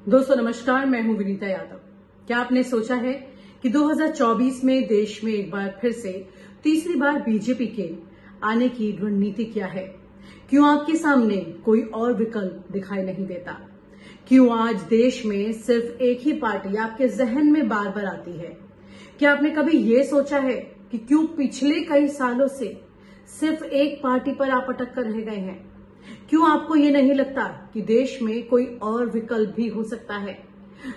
दोस्तों नमस्कार, मैं हूं विनीता यादव। क्या आपने सोचा है कि 2024 में देश में एक बार फिर से तीसरी बार बीजेपी के आने की रणनीति क्या है? क्यों आपके सामने कोई और विकल्प दिखाई नहीं देता? क्यों आज देश में सिर्फ एक ही पार्टी आपके जहन में बार बार आती है? क्या आपने कभी ये सोचा है कि क्यों पिछले कई सालों से सिर्फ एक पार्टी पर आप अटक कर रह गए हैं? क्यों आपको ये नहीं लगता कि देश में कोई और विकल्प भी हो सकता है?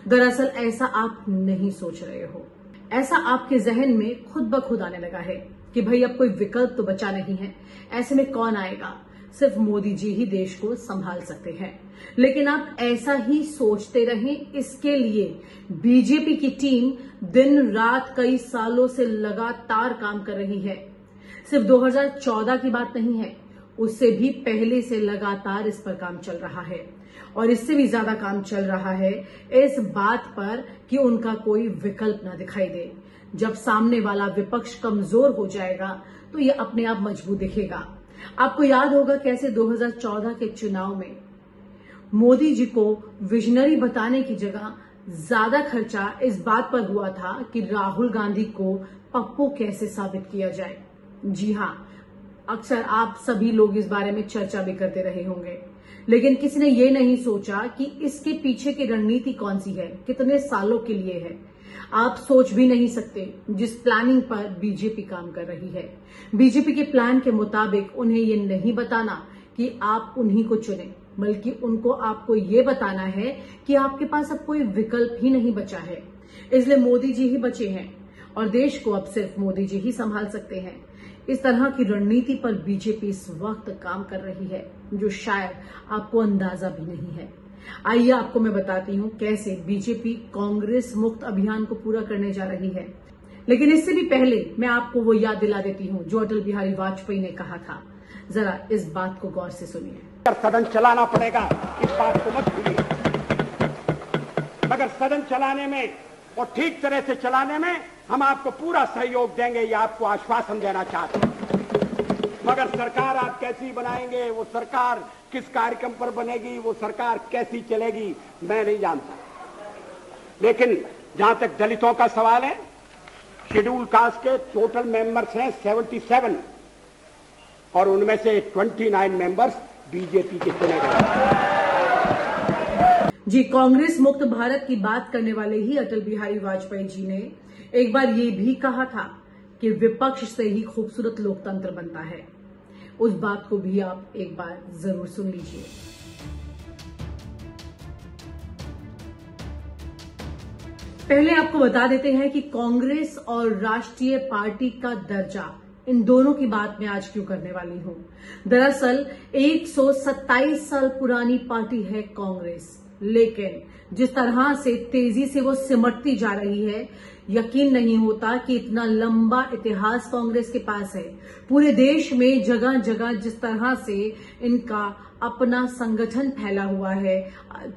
दरअसल ऐसा आप नहीं सोच रहे हो, ऐसा आपके जहन में खुद ब खुद आने लगा है कि भाई अब कोई विकल्प तो बचा नहीं है, ऐसे में कौन आएगा? सिर्फ मोदी जी ही देश को संभाल सकते हैं। लेकिन आप ऐसा ही सोचते रहें, इसके लिए बीजेपी की टीम दिन रात कई सालों से लगातार काम कर रही है। सिर्फ 2014 की बात नहीं है, उससे भी पहले से लगातार इस पर काम चल रहा है और इससे भी ज्यादा काम चल रहा है इस बात पर कि उनका कोई विकल्प ना दिखाई दे। जब सामने वाला विपक्ष कमजोर हो जाएगा तो ये अपने आप मजबूत दिखेगा। आपको याद होगा कैसे 2014 के चुनाव में मोदी जी को विजनरी बताने की जगह ज्यादा खर्चा इस बात पर हुआ था कि राहुल गांधी को पप्पू कैसे साबित किया जाए। जी हाँ, अक्सर आप सभी लोग इस बारे में चर्चा भी करते रहे होंगे, लेकिन किसी ने ये नहीं सोचा कि इसके पीछे की रणनीति कौन सी है, कितने सालों के लिए है। आप सोच भी नहीं सकते जिस प्लानिंग पर बीजेपी काम कर रही है। बीजेपी के प्लान के मुताबिक उन्हें ये नहीं बताना कि आप उन्हीं को चुने, बल्कि उनको आपको ये बताना है कि आपके पास अब कोई विकल्प ही नहीं बचा है। इसलिए मोदी जी ही बचे हैं और देश को अब सिर्फ मोदी जी ही संभाल सकते हैं। इस तरह की रणनीति पर बीजेपी इस वक्त काम कर रही है, जो शायद आपको अंदाजा भी नहीं है। आइए आपको मैं बताती हूँ कैसे बीजेपी कांग्रेस मुक्त अभियान को पूरा करने जा रही है। लेकिन इससे भी पहले मैं आपको वो याद दिला देती हूँ जो अटल बिहारी वाजपेयी ने कहा था। जरा इस बात को गौर से सुनिए। सदन चलाना पड़ेगा, इस बात को मत भूलिए, मगर सदन चलाने में और ठीक तरह से चलाने में हम आपको पूरा सहयोग देंगे, ये आपको आश्वासन देना चाहते हैं। मगर सरकार आप कैसी बनाएंगे, वो सरकार किस कार्यक्रम पर बनेगी, वो सरकार कैसी चलेगी, मैं नहीं जानता। लेकिन जहां तक दलितों का सवाल है, शेड्यूल कास्ट के टोटल मेंबर्स हैं 77 और उनमें से 29 मेंबर्स बीजेपी के चुने गए। जी, कांग्रेस मुक्त भारत की बात करने वाले ही अटल बिहारी वाजपेयी जी ने एक बार ये भी कहा था कि विपक्ष से ही खूबसूरत लोकतंत्र बनता है। उस बात को भी आप एक बार जरूर सुन लीजिए। पहले आपको बता देते हैं कि कांग्रेस और राष्ट्रीय पार्टी का दर्जा, इन दोनों की बात मैं आज क्यों करने वाली हूं। दरअसल 127 साल पुरानी पार्टी है कांग्रेस, लेकिन जिस तरह से तेजी से वो सिमटती जा रही है, यकीन नहीं होता कि इतना लंबा इतिहास कांग्रेस के पास है। पूरे देश में जगह जगह जिस तरह से इनका अपना संगठन फैला हुआ है,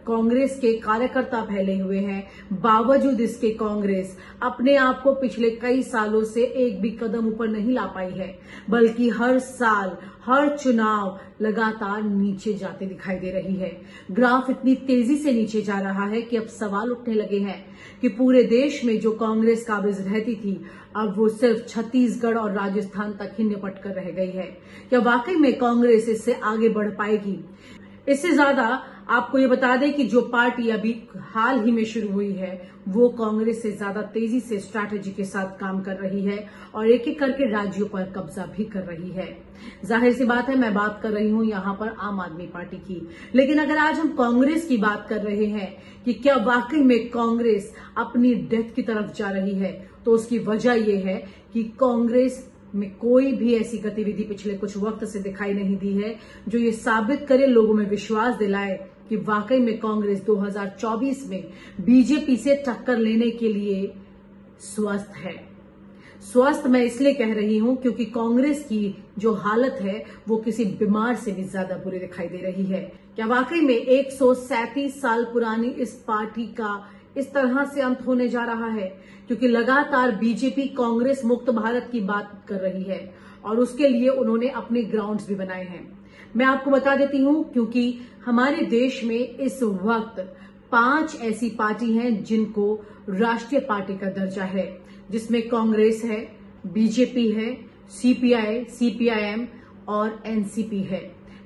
कांग्रेस के कार्यकर्ता फैले हुए हैं, बावजूद इसके कांग्रेस अपने आप को पिछले कई सालों से एक भी कदम ऊपर नहीं ला पाई है, बल्कि हर साल हर चुनाव लगातार नीचे जाते दिखाई दे रही है। ग्राफ इतनी तेजी से नीचे जा रहा है कि अब सवाल उठने लगे हैं कि पूरे देश में जो कांग्रेस काबिज रहती थी, अब वो सिर्फ छत्तीसगढ़ और राजस्थान तक ही निपट कर रह गई है। क्या वाकई में कांग्रेस इससे आगे बढ़ पाएगी? इससे ज्यादा आपको ये बता दें कि जो पार्टी अभी हाल ही में शुरू हुई है, वो कांग्रेस से ज्यादा तेजी से स्ट्रैटेजी के साथ काम कर रही है और एक एक करके राज्यों पर कब्जा भी कर रही है। जाहिर सी बात है, मैं बात कर रही हूं यहां पर आम आदमी पार्टी की। लेकिन अगर आज हम कांग्रेस की बात कर रहे हैं कि क्या वाकई में कांग्रेस अपनी डेथ की तरफ जा रही है, तो उसकी वजह यह है कि कांग्रेस में कोई भी ऐसी गतिविधि पिछले कुछ वक्त से दिखाई नहीं दी है जो ये साबित करे, लोगों में विश्वास दिलाए कि वाकई में कांग्रेस 2024 में बीजेपी से टक्कर लेने के लिए स्वस्थ है। स्वस्थ मैं इसलिए कह रही हूं क्योंकि कांग्रेस की जो हालत है वो किसी बीमार से भी ज्यादा बुरी दिखाई दे रही है। क्या वाकई में 137 साल पुरानी इस पार्टी का इस तरह से अंत होने जा रहा है? क्योंकि लगातार बीजेपी कांग्रेस मुक्त भारत की बात कर रही है और उसके लिए उन्होंने अपने ग्राउंड्स भी बनाए हैं। मैं आपको बता देती हूं, क्योंकि हमारे देश में इस वक्त 5 ऐसी पार्टी हैं जिनको राष्ट्रीय पार्टी का दर्जा है, जिसमें कांग्रेस है, बीजेपी है, सीपीआई, सीपीआईएम और एनसीपी है।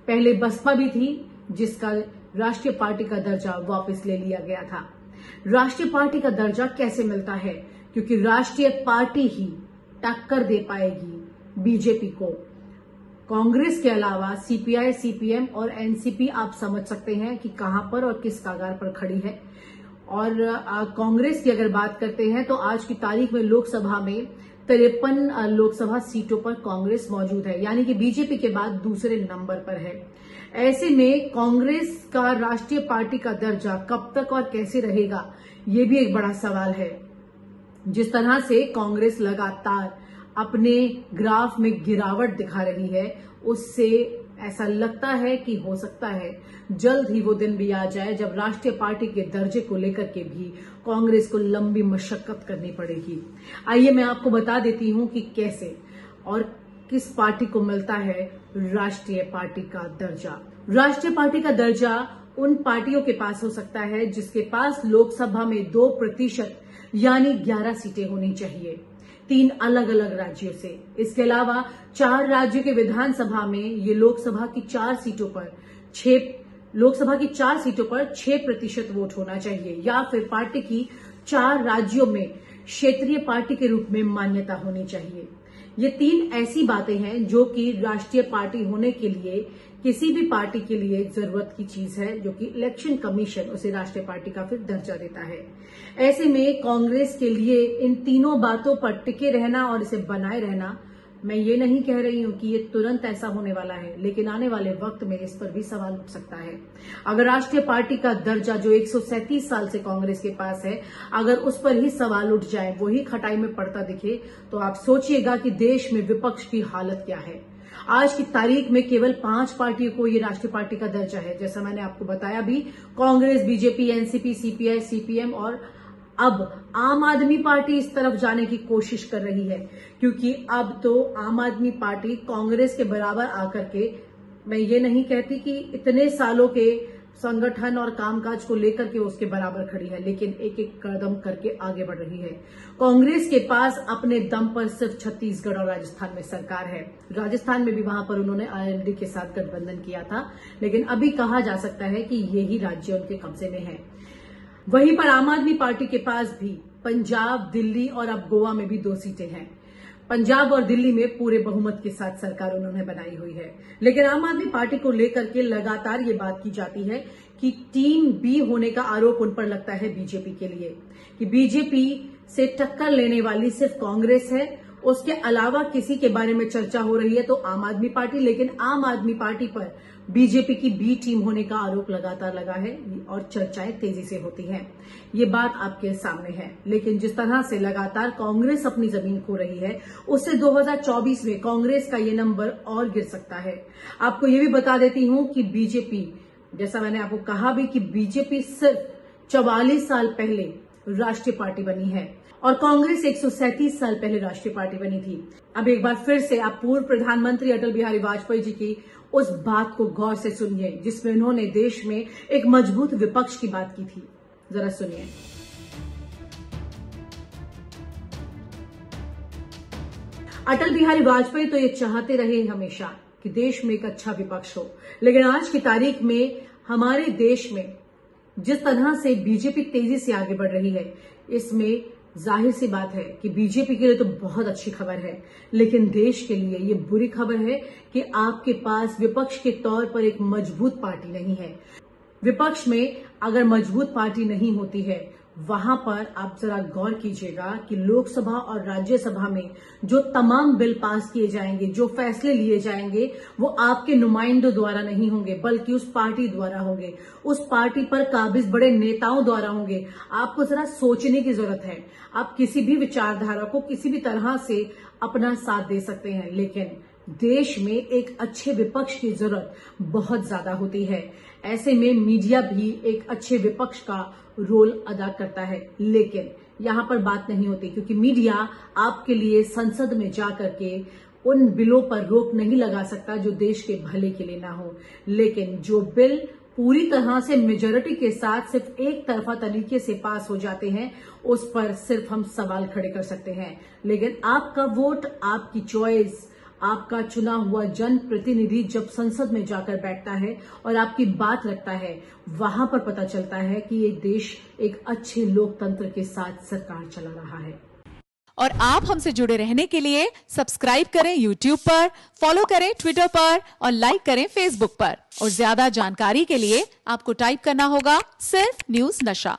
पहले बसपा भी थी, जिसका राष्ट्रीय पार्टी का दर्जा वापस ले लिया गया था। राष्ट्रीय पार्टी का दर्जा कैसे मिलता है? क्योंकि राष्ट्रीय पार्टी ही टक्कर दे पाएगी बीजेपी को। कांग्रेस के अलावा सीपीआई, सीपीएम और एनसीपी आप समझ सकते हैं कि कहां पर और किस कगार पर खड़ी है। और कांग्रेस की अगर बात करते हैं तो आज की तारीख में लोकसभा में 53 लोकसभा सीटों पर कांग्रेस मौजूद है, यानी कि बीजेपी के बाद दूसरे नंबर पर है। ऐसे में कांग्रेस का राष्ट्रीय पार्टी का दर्जा कब तक और कैसे रहेगा, ये भी एक बड़ा सवाल है। जिस तरह से कांग्रेस लगातार अपने ग्राफ में गिरावट दिखा रही है, उससे ऐसा लगता है कि हो सकता है जल्द ही वो दिन भी आ जाए जब राष्ट्रीय पार्टी के दर्जे को लेकर के भी कांग्रेस को लंबी मशक्कत करनी पड़ेगी। आइए मैं आपको बता देती हूं कि कैसे और किस पार्टी को मिलता है राष्ट्रीय पार्टी का दर्जा। राष्ट्रीय पार्टी का दर्जा उन पार्टियों के पास हो सकता है जिसके पास लोकसभा में 2% यानी 11 सीटें होनी चाहिए, 3 अलग अलग राज्यों से। इसके अलावा 4 राज्यों के विधानसभा में ये लोकसभा की 4 सीटों पर 6% वोट होना चाहिए, या फिर पार्टी की 4 राज्यों में क्षेत्रीय पार्टी के रूप में मान्यता होनी चाहिए। ये 3 ऐसी बातें हैं जो कि राष्ट्रीय पार्टी होने के लिए किसी भी पार्टी के लिए जरूरत की चीज है, जो कि इलेक्शन कमीशन उसे राष्ट्रीय पार्टी का फिर दर्जा देता है। ऐसे में कांग्रेस के लिए इन तीनों बातों पर टिके रहना और इसे बनाए रहना, मैं ये नहीं कह रही हूं कि ये तुरंत ऐसा होने वाला है, लेकिन आने वाले वक्त में इस पर भी सवाल उठ सकता है। अगर राष्ट्रीय पार्टी का दर्जा जो 137 साल से कांग्रेस के पास है, अगर उस पर ही सवाल उठ जाए, वही खटाई में पड़ता दिखे, तो आप सोचिएगा कि देश में विपक्ष की हालत क्या है। आज की तारीख में केवल 5 पार्टियों को ये राष्ट्रीय पार्टी का दर्जा है, जैसा मैंने आपको बताया भी, Congress, BJP, NCP, CPI, CPM और अब आम आदमी पार्टी इस तरफ जाने की कोशिश कर रही है, क्योंकि अब तो आम आदमी पार्टी कांग्रेस के बराबर आकर के, मैं ये नहीं कहती कि इतने सालों के संगठन और कामकाज को लेकर के उसके बराबर खड़ी है, लेकिन एक एक कदम करके आगे बढ़ रही है। कांग्रेस के पास अपने दम पर सिर्फ छत्तीसगढ़ और राजस्थान में सरकार है। राजस्थान में भी वहां पर उन्होंने आरएलडी के साथ गठबंधन किया था, लेकिन अभी कहा जा सकता है कि यही राज्य उनके कब्जे में है। वहीं पर आम आदमी पार्टी के पास भी पंजाब, दिल्ली और अब गोवा में भी 2 सीटें हैं। पंजाब और दिल्ली में पूरे बहुमत के साथ सरकार उन्होंने बनाई हुई है, लेकिन आम आदमी पार्टी को लेकर के लगातार ये बात की जाती है कि टीम बी होने का आरोप उन पर लगता है बीजेपी के लिए, कि बीजेपी से टक्कर लेने वाली सिर्फ कांग्रेस है, उसके अलावा किसी के बारे में चर्चा हो रही है तो आम आदमी पार्टी, लेकिन आम आदमी पार्टी पर बीजेपी की बी टीम होने का आरोप लगातार लगा है और चर्चाएं तेजी से होती हैं। ये बात आपके सामने है, लेकिन जिस तरह से लगातार कांग्रेस अपनी जमीन खो रही है, उससे 2024 में कांग्रेस का ये नंबर और गिर सकता है। आपको ये भी बता देती हूं कि बीजेपी, जैसा मैंने आपको कहा भी कि बीजेपी सिर्फ 44 साल पहले राष्ट्रीय पार्टी बनी है और कांग्रेस 137 साल पहले राष्ट्रीय पार्टी बनी थी। अब एक बार फिर से आप पूर्व प्रधानमंत्री अटल बिहारी वाजपेयी जी की उस बात को गौर से सुनिए जिसमें उन्होंने देश में एक मजबूत विपक्ष की बात की थी। जरा सुनिए। अटल बिहारी वाजपेयी तो ये चाहते रहे हमेशा कि देश में एक अच्छा विपक्ष हो, लेकिन आज की तारीख में हमारे देश में जिस तरह से बीजेपी तेजी से आगे बढ़ रही है, इसमें जाहिर सी बात है कि बीजेपी के लिए तो बहुत अच्छी खबर है, लेकिन देश के लिए ये बुरी खबर है कि आपके पास विपक्ष के तौर पर एक मजबूत पार्टी नहीं है। विपक्ष में अगर मजबूत पार्टी नहीं होती है, वहां पर आप जरा गौर कीजिएगा कि लोकसभा और राज्यसभा में जो तमाम बिल पास किए जाएंगे, जो फैसले लिए जाएंगे, वो आपके नुमाइंदों द्वारा नहीं होंगे, बल्कि उस पार्टी द्वारा होंगे, उस पार्टी पर काबिज बड़े नेताओं द्वारा होंगे। आपको जरा सोचने की जरूरत है। आप किसी भी विचारधारा को किसी भी तरह से अपना साथ दे सकते हैं, लेकिन देश में एक अच्छे विपक्ष की जरूरत बहुत ज्यादा होती है। ऐसे में मीडिया भी एक अच्छे विपक्ष का रोल अदा करता है, लेकिन यहां पर बात नहीं होती, क्योंकि मीडिया आपके लिए संसद में जाकर के उन बिलों पर रोक नहीं लगा सकता जो देश के भले के लिए ना हो। लेकिन जो बिल पूरी तरह से मेजोरिटी के साथ सिर्फ एक तरफा तरीके से पास हो जाते हैं, उस पर सिर्फ हम सवाल खड़े कर सकते हैं। लेकिन आपका वोट, आपकी चॉइस, आपका चुना हुआ जनप्रतिनिधि जब संसद में जाकर बैठता है और आपकी बात रखता है, वहां पर पता चलता है कि ये देश एक अच्छे लोकतंत्र के साथ सरकार चला रहा है। और आप हमसे जुड़े रहने के लिए सब्सक्राइब करें YouTube पर, फॉलो करें Twitter पर और लाइक करें Facebook पर। और ज्यादा जानकारी के लिए आपको टाइप करना होगा सिर्फ न्यूज़ नशा।